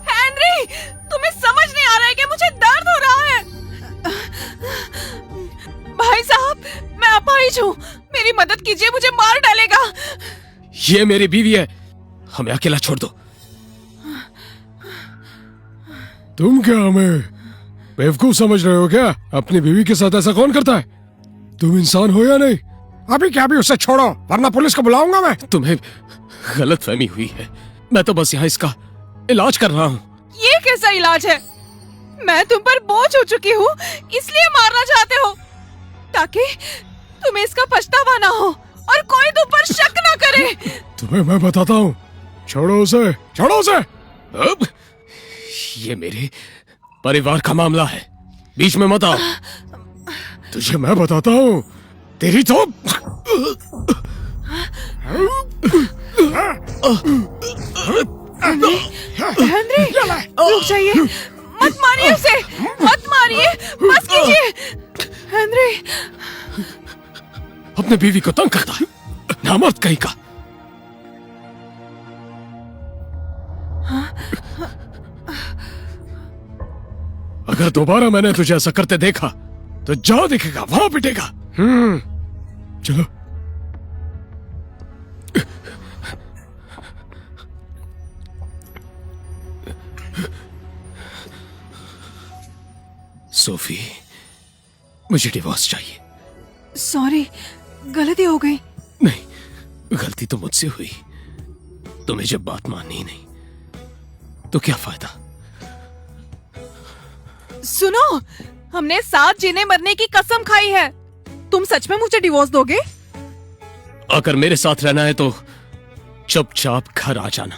Henry, तुम्हें समझ नहीं आ रहा है कि मुझे दर्द हो रहा है। भाई साहब, मैं अपाहिज हूँ, मेरी मदद कीजिए, मुझे मार डालेगा। ये मेरी बीवी है, हमें अकेला छोड़ दो। तुम क्या हमें बेवकूफ समझ रहे हो क्या? अपनी बीवी के साथ ऐसा कौन करता है? तुम इंसान हो या नहीं? अभी क्या, भी उसे छोड़ो वरना पुलिस को बुलाऊंगा मैं। तुम्हें गलतफहमी हुई है, मैं तो बस यहाँ इसका इलाज कर रहा हूँ। ये कैसा इलाज है? मैं तुम पर बोझ हो चुकी हूँ, इसलिए मारना चाहते हो ताकि तुम्हें इसका पछतावा ना हो और कोई तुम पर शक ना करे। तुम्हें मैं बताता हूँ, छोड़ो उसे, छोड़ो उसे। अब ये मेरे परिवार का मामला है, बीच में मत आओ। तुझे मैं बताता हूँ, तेरी तो हेनरी, रुक जाइए, मत मारिए उसे, मत मारिए, बस कीजिए। हेनरी, अपने बीवी को तंग करता है, नामर्द कहीं का। अगर दोबारा मैंने तुझे ऐसा करते देखा तो जहाँ दिखेगा वहां पिटेगा। चलो। सोफी, मुझे डिवोर्स चाहिए। सॉरी, गलती हो गई। नहीं, गलती तो मुझसे हुई। तुम्हें जब बात माननी ही नहीं तो क्या फायदा। सुनो, हमने साथ जीने मरने की कसम खाई है। तुम सच में मुझे डिवोर्स दोगे? अगर मेरे साथ रहना है तो चुपचाप घर आ जाना,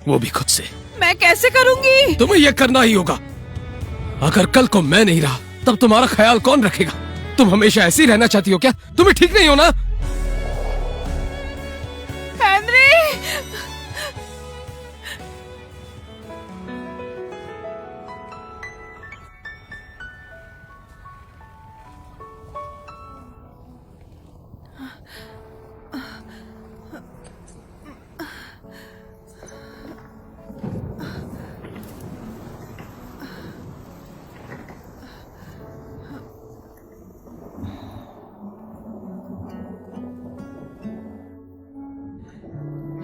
वो भी खुद से। मैं कैसे करूंगी? तुम्हें यह करना ही होगा। अगर कल को मैं नहीं रहा तब तुम्हारा ख्याल कौन रखेगा? तुम हमेशा ऐसे ही रहना चाहती हो क्या? तुम्हें ठीक नहीं हो ना? Henry,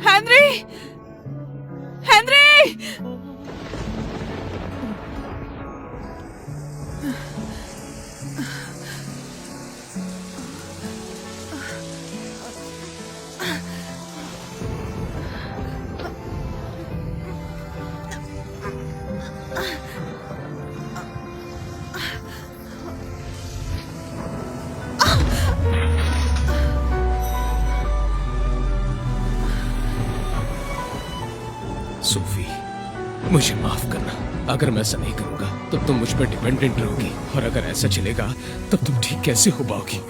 Henry, Henry! सोफी, मुझे माफ करना। अगर मैं ऐसा नहीं करूंगा तब तुम मुझ पर डिपेंडेंट रहोगी, और अगर ऐसा चलेगा तब तुम ठीक कैसे हो पाओगी?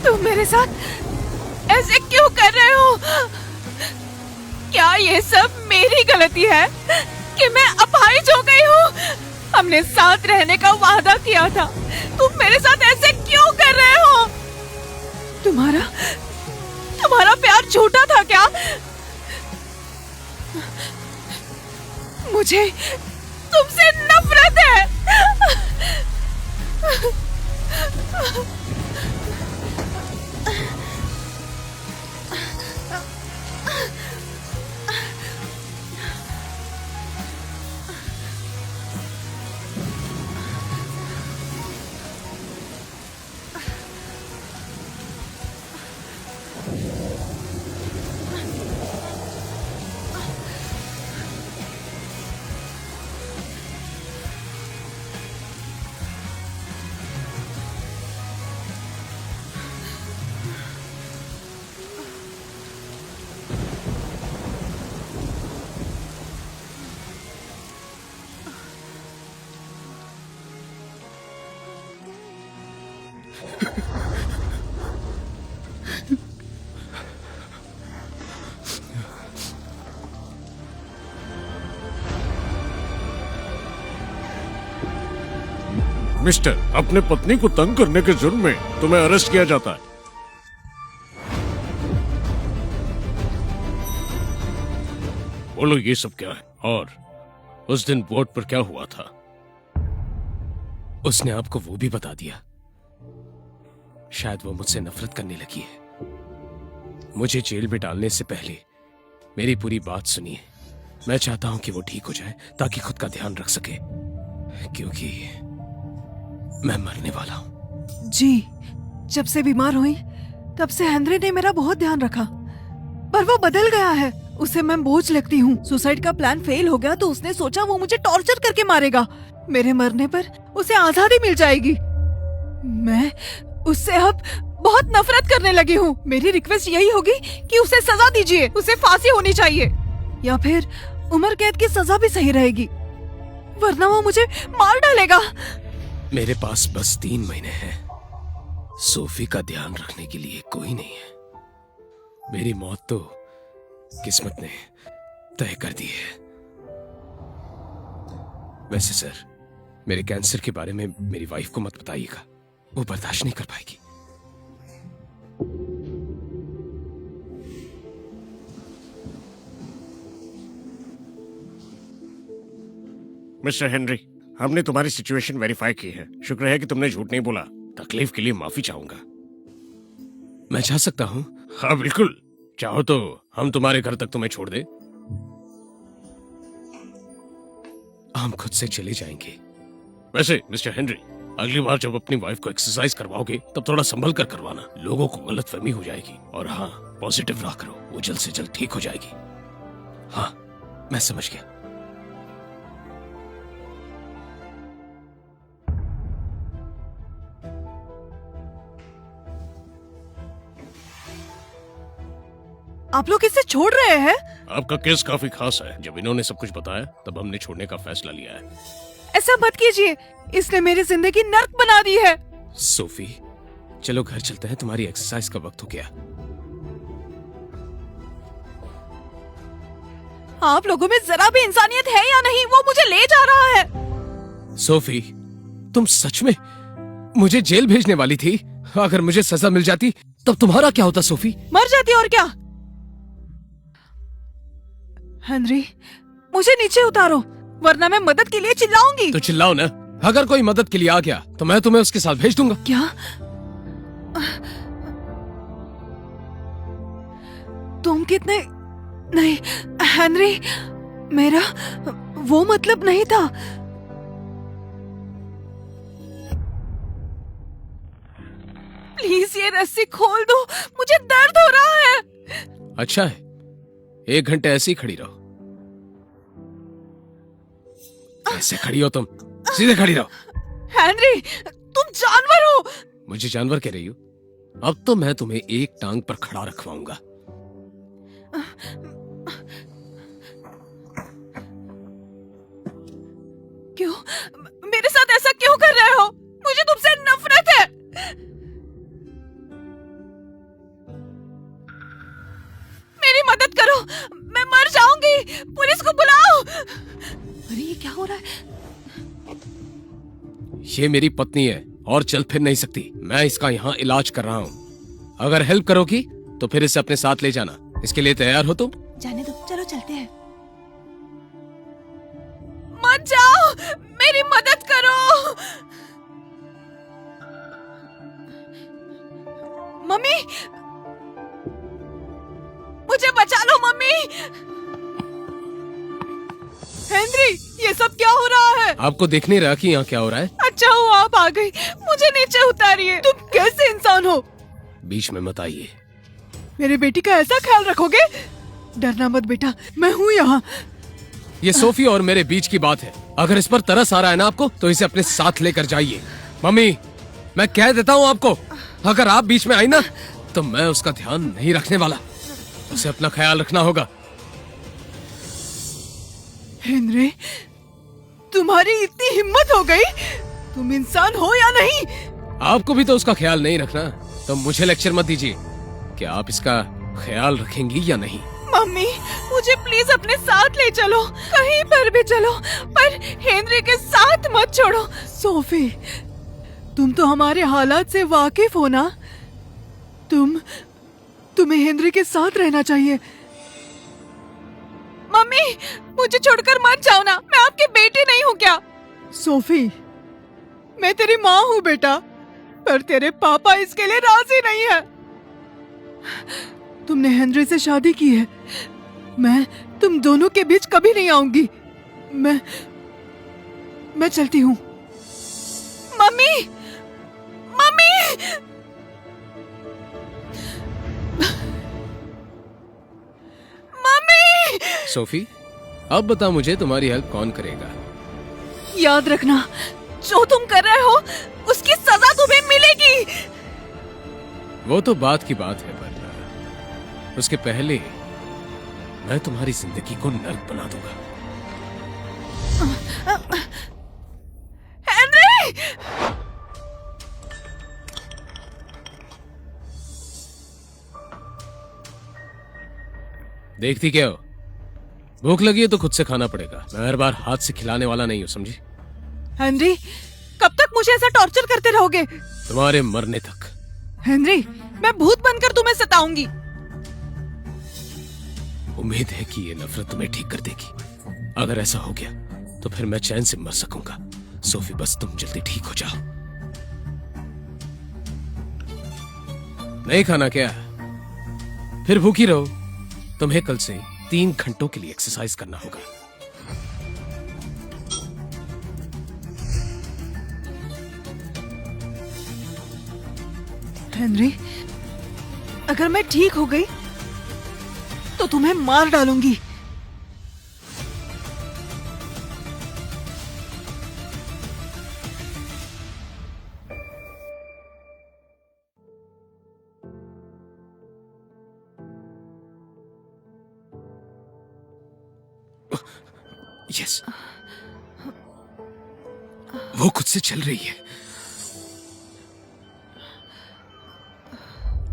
तुम मेरे साथ ऐसे क्यों कर रहे हो? क्या ये सब मेरी गलती है कि मैं अपाहिज हो गई हूँ? हमने साथ रहने का वादा किया था, तुम मेरे साथ ऐसे क्यों कर रहे हो? तुम्हारा प्यार झूठा था क्या? मुझे तुमसे नफरत है। मिस्टर, अपने पत्नी को तंग करने के जुर्म में तुम्हें अरेस्ट किया जाता है। बोलो ये सब क्या है, और उस दिन बोर्ड पर क्या हुआ था? उसने आपको वो भी बता दिया। शायद वो मुझसे नफरत करने लगी है। मुझे जेल में डालने से पहले मेरी पूरी बात सुनिए। मैं चाहता हूं कि वो ठीक हो जाए ताकि खुद का ध्यान रख सके, क्योंकि मैं मरने वाला हूं। जी, जब से बीमार हुई तब से हेनरी ने मेरा बहुत ध्यान रखा, पर वो बदल गया है। उसे मैं बोझ लगती हूँ। सुसाइड का प्लान फेल हो गया तो उसने सोचा वो मुझे टॉर्चर करके मारेगा। मेरे मरने पर उसे आजादी मिल जाएगी। मैं उससे अब बहुत नफरत करने लगी हूँ। मेरी रिक्वेस्ट यही होगी कि उसे सजा दीजिए। उसे फांसी होनी चाहिए या फिर उम्र कैद की सजा भी सही रहेगी, वरना वो मुझे मार डालेगा। मेरे पास बस 3 महीने हैं। सोफी का ध्यान रखने के लिए कोई नहीं है। मेरी मौत तो किस्मत ने तय कर दी है। वैसे सर, मेरे कैंसर के बारे में मेरी वाइफ को मत बताइएगा, वो बर्दाश्त नहीं कर पाएगी। मिस्टर हेनरी, हमने तुम्हारी सिचुएशन वेरीफाई की है। शुक्र है कि तुमने झूठ नहीं बोला। तकलीफ के लिए माफी चाहूंगा। मैं चाह सकता हूं? हाँ बिल्कुल, चाहो तो हम तुम्हारे घर तक तुम्हें छोड़ दे। हम खुद से चले जाएंगे। वैसे मिस्टर हेनरी, अगली बार जब अपनी वाइफ को एक्सरसाइज करवाओगे तब थोड़ा संभल कर करवाना। लोगों को गलतफहमी हो जाएगी। और हाँ, पॉजिटिव रहा करो, वो जल्द से जल्द ठीक हो जाएगी। हाँ, मैं समझ गया। आप लोग इसे छोड़ रहे हैं? आपका केस काफी खास है। जब इन्होंने सब कुछ बताया तब हमने छोड़ने का फैसला लिया है। ऐसा मत कीजिए, इसने मेरी जिंदगी नर्क बना दी है। सोफी, चलो घर चलते हैं, तुम्हारी एक्सरसाइज का वक्त हो गया। आप लोगों में जरा भी इंसानियत है या नहीं? वो मुझे ले जा रहा है। सोफी, तुम सच में मुझे जेल भेजने वाली थी? अगर मुझे सजा मिल जाती तब तुम्हारा क्या होता सोफी? मर जाती और क्या। हेनरी, मुझे नीचे उतारो, वरना मैं मदद के लिए चिल्लाऊंगी। तो चिल्लाओ ना। अगर कोई मदद के लिए आ गया तो मैं तुम्हें उसके साथ भेज दूंगा। क्या? तुम कितने... नहीं हेनरी, मेरा वो मतलब नहीं था। प्लीज ये रस्सी खोल दो, मुझे दर्द हो रहा है। अच्छा है, 1 घंटे ऐसे ही खड़ी रहो। ऐसे खड़ी हो तुम, सीधे खड़ी रहो। हेनरी, तुम जानवर हो। मुझे जानवर कह रही हो? अब तो मैं तुम्हें एक टांग पर खड़ा रखवाऊंगा। क्यों? मेरे साथ ऐसा क्यों कर रहे हो? मुझे तुमसे नफरत है। मेरी मदद करो, मैं मर जाऊंगी। पुलिस को बुलाओ। अरे ये क्या हो रहा है? ये मेरी पत्नी है और चल फिर नहीं सकती। मैं इसका यहाँ इलाज कर रहा हूँ। अगर हेल्प करोगी तो फिर इसे अपने साथ ले जाना। इसके लिए तैयार हो तुम? जाने दो, चलो चलते हैं। मत जाओ, मेरी मदद करो। मम्मी, मुझे बचा लो मम्मी। हेनरी, ये सब क्या हो रहा है? आपको देख नहीं रहा कि यहाँ क्या हो रहा है? अच्छा हुआ आप आ गई, मुझे नीचे उतारिए। तुम कैसे इंसान हो? बीच में मत आइए। मेरे बेटी का ऐसा ख्याल रखोगे? डरना मत बेटा, मैं हूँ यहाँ। ये सोफी और मेरे बीच की बात है। अगर इस पर तरस आ रहा है ना आपको, तो इसे अपने साथ लेकर जाइए। मम्मी, मैं कह देता हूँ आपको, अगर आप बीच में आई ना तो मैं उसका ध्यान नहीं रखने वाला। उसे अपना ख्याल रखना होगा। हेनरी, तुम्हारी इतनी हिम्मत हो गई? तुम इंसान हो या नहीं? आपको भी तो उसका ख्याल नहीं रखना, तो मुझे लेक्चर मत दीजिए कि आप इसका ख्याल रखेंगी या नहीं। मम्मी, मुझे प्लीज अपने साथ ले चलो, कहीं पर भी चलो, पर हेनरी के साथ मत छोड़ो। सोफी, तुम तो हमारे हालात से वाकिफ हो ना। तुम्हें हेनरी के साथ रहना चाहिए। मम्मी, मुझे छोड़कर मत जाओ ना, मैं आपकी बेटी नहीं हूँ क्या? सोफी, मैं तेरी माँ हूँ बेटा, पर तेरे पापा इसके लिए राजी नहीं है। तुमने हेनरी से शादी की है, मैं तुम दोनों के बीच कभी नहीं आऊंगी। मैं चलती हूँ। Mummy, mummy, mummy! सोफी, अब बता मुझे तुम्हारी हेल्प कौन करेगा? याद रखना, जो तुम कर रहे हो उसकी सजा तुम्हें मिलेगी। वो तो बात की बात है, पर उसके पहले मैं तुम्हारी जिंदगी को नर्क बना दूंगा। हेनरी! देखती क्या हो? भूख लगी है तो खुद से खाना पड़ेगा। मैं हर बार हाथ से खिलाने वाला नहीं हूं, समझी? हेनरी, कब तक मुझे ऐसा टॉर्चर करते रहोगे? तुम्हारे मरने तक। हेनरी, मैं भूत बनकर तुम्हें सताऊंगी। उम्मीद है कि ये नफरत तुम्हें ठीक कर देगी। अगर ऐसा हो गया तो फिर मैं चैन से मर सकूंगा। सोफी, बस तुम जल्दी ठीक हो जाओ। नहीं खाना क्या? फिर भूखी रहो। तुम्हें कल से 3 घंटों के लिए एक्सरसाइज करना होगा। हेनरी, अगर मैं ठीक हो गई तो तुम्हें मार डालूंगी। यस, वो खुद से चल रही है।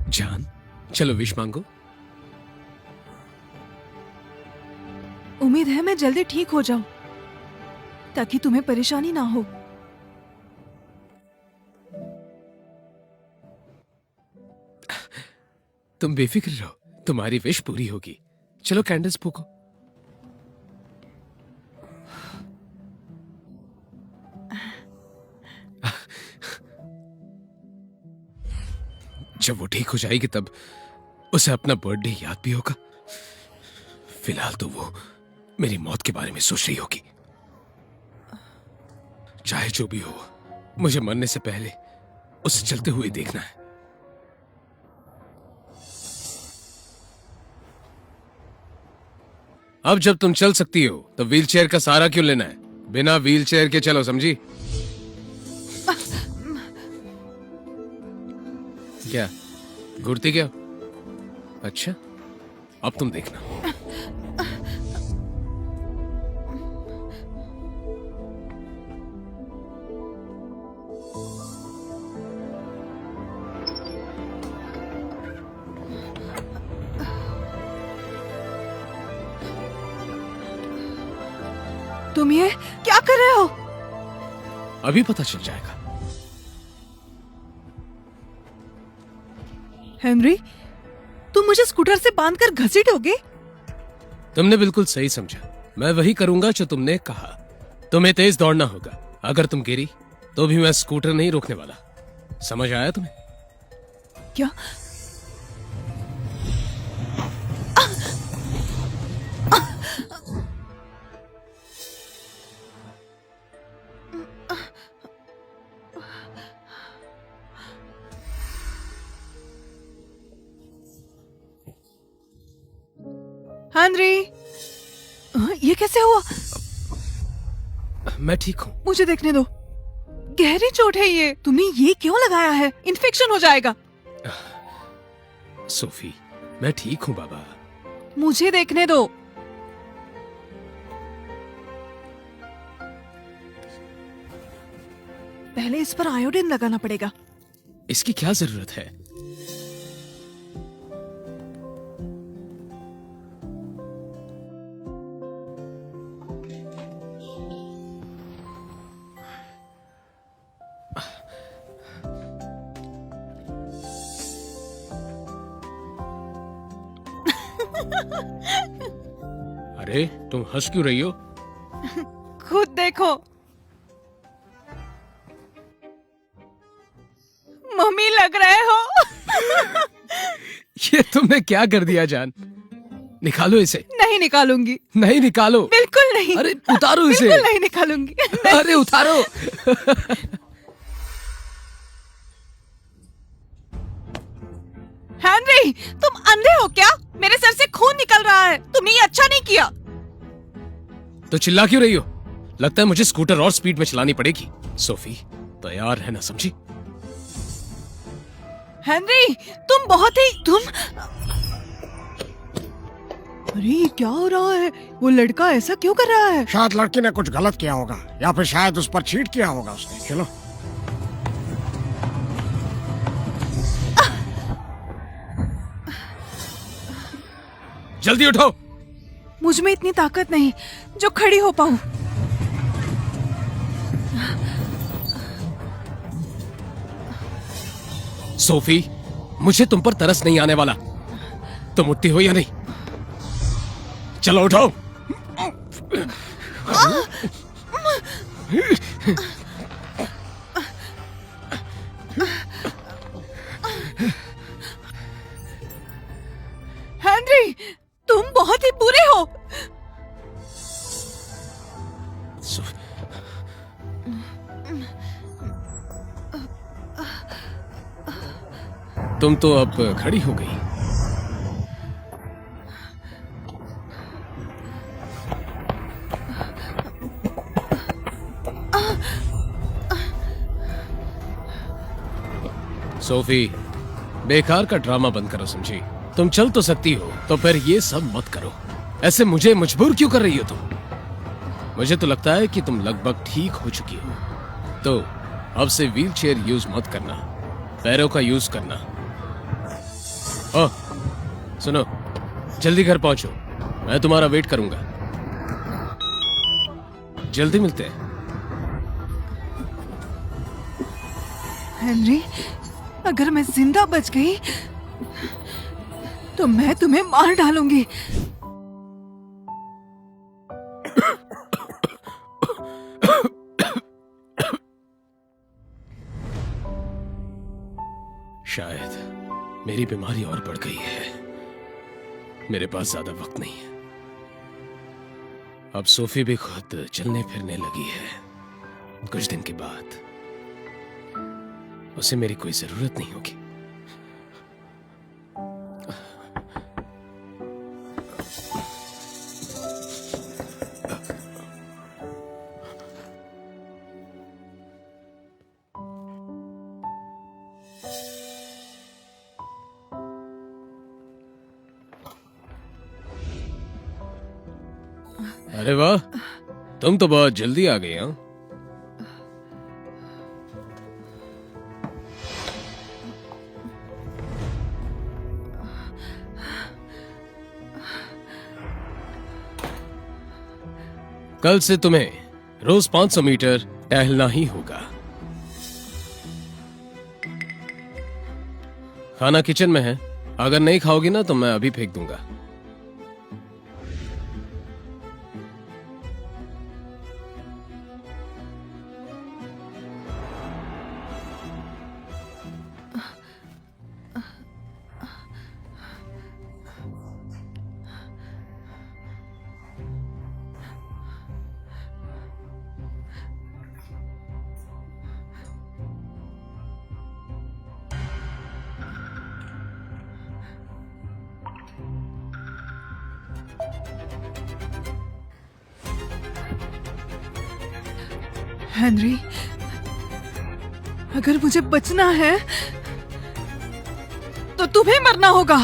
जान, चलो विश मांगो। उम्मीद है मैं जल्दी ठीक हो जाऊं, ताकि तुम्हें परेशानी ना हो। तुम बेफिक्र रहो, तुम्हारी विश पूरी होगी। चलो कैंडल्स फूको। जब वो ठीक हो जाएगी तब उसे अपना बर्थडे याद भी होगा। फिलहाल तो वो मेरी मौत के बारे में सोच रही होगी। चाहे जो भी हो, मुझे मरने से पहले उसे चलते हुए देखना है। अब जब तुम चल सकती हो तो व्हीलचेयर का सहारा क्यों लेना है? बिना व्हीलचेयर के चलो, समझी? क्या घुरती क्या? अच्छा, अब तुम देखना। तुम ये क्या कर रहे हो? अभी पता चल जाएगा। हेनरी, तुम मुझे स्कूटर से बांधकर घसीटोगे? तुमने बिल्कुल सही समझा। मैं वही करूंगा जो तुमने कहा। तुम्हें तेज दौड़ना होगा। अगर तुम गिरी तो भी मैं स्कूटर नहीं रोकने वाला। समझ आया तुम्हें? क्या? हेनरी, ये कैसे हुआ? मैं ठीक हूं। मुझे देखने दो। गहरी चोट है ये। तुमने ये क्यों लगाया है? इन्फेक्शन हो जाएगा। सोफी, मैं ठीक हूं बाबा। मुझे देखने दो। पहले इस पर आयोडीन लगाना पड़ेगा। इसकी क्या जरूरत है? अरे तुम हंस क्यों रही हो? खुद देखो, मम्मी लग रहे हो। ये तुमने क्या कर दिया जान? निकालो इसे। नहीं निकालूंगी, नहीं निकालो। बिल्कुल नहीं। अरे उतारो इसे। बिल्कुल नहीं निकालूंगी। अरे उतारो। हेनरी, तुम अंधे हो क्या? मेरे सर से खून निकल रहा है। तुमने ये अच्छा नहीं किया। तो चिल्ला क्यों रही हो? लगता है मुझे स्कूटर और स्पीड में चलानी पड़ेगी। सोफी तैयार है ना? समझी? हेनरी, तुम बहुत ही अरे ये क्या हो रहा है? वो लड़का ऐसा क्यों कर रहा है? शायद लड़की ने कुछ गलत किया होगा, या फिर शायद उस पर चीट किया होगा उसने। चलो। जल्दी उठो। मुझ में इतनी ताकत नहीं जो खड़ी हो पाऊं। सोफी, मुझे तुम पर तरस नहीं आने वाला। तुम उठती हो या नहीं? चलो उठो। हेनरी, तुम बहुत ही बुरे हो। तुम तो अब खड़ी हो गई। सोफी, बेकार का ड्रामा बंद करो, समझी? तुम चल तो सकती हो, तो फिर ये सब मत करो। ऐसे मुझे मजबूर क्यों कर रही हो तुम? मुझे तो लगता है कि तुम लगभग ठीक हो चुकी हो। तो अब से व्हील चेयर यूज मत करना, पैरों का यूज करना। ओह, सुनो, जल्दी घर पहुंचो, मैं तुम्हारा वेट करूंगा। जल्दी मिलते हैं। हेनरी, अगर मैं जिंदा बच गई तो मैं तुम्हें मार डालूंगी। शायद मेरी बीमारी और बढ़ गई है। मेरे पास ज्यादा वक्त नहीं है। अब सोफी भी खुद चलने फिरने लगी है। कुछ दिन के बाद उसे मेरी कोई जरूरत नहीं होगी। अरे वाह, तुम तो बहुत जल्दी आ गई। हाँ, कल से तुम्हें रोज 500 मीटर टहलना ही होगा। खाना किचन में है, अगर नहीं खाओगी ना तो मैं अभी फेंक दूंगा। हेनरी, अगर मुझे बचना है तो तुम्हें मरना होगा।